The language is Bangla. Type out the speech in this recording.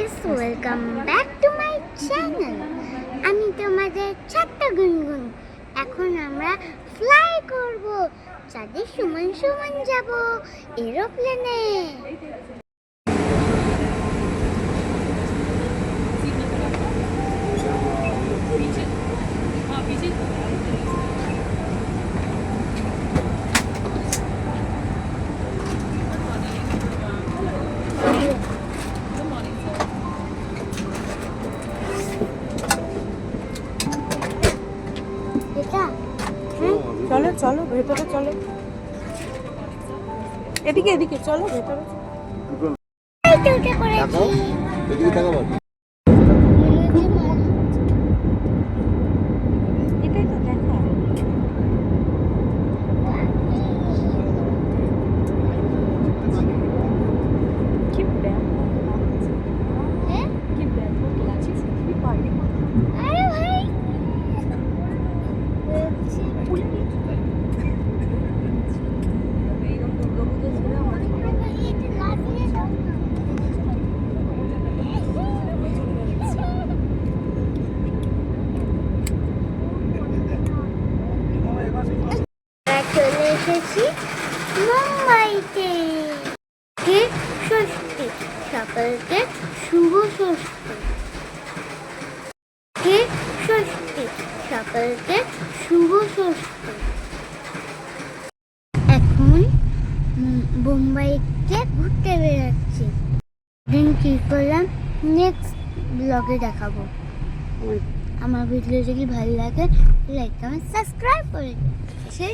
Guys, welcome back to my channel. আমি তোমাদের ছোট্ট গুনগুন। এখন আমরা ফ্লাই করব, চাঁদে সুমন সুমন যাব এরোপ্লেনে। চলো চলো ভেতরে চলো, এদিকে এদিকে চলো ভেতরে। এইটা উঠে পড়েছি। এটাই তো দেখা। কি ব্যাপক লাগছে, হ্যাঁ? কি ব্যাপক লাগছে, কি বাইরে আরে ভাই, বলছি, এইরকম দুর্গাপুজো ছিল আমরা আরে ভাই, এটা লাগিয়ে দাও না। আমরা চলে এসেছি মুম্বাইতে। ঠিক ষষ্ঠী, সকলকে শুভ ষষ্ঠী। ঠিক ষষ্ঠী, সকলকে শুভ ষষ্ঠী। এখন বোম্বাইকে ঘুরতে বেরোচ্ছি। দিন কি করলাম নেক্সট ব্লগে দেখাবো। আমার ভিডিও যদি ভালো লাগে লাইক কমেন্ট সাবস্ক্রাইব করে দিন। সেই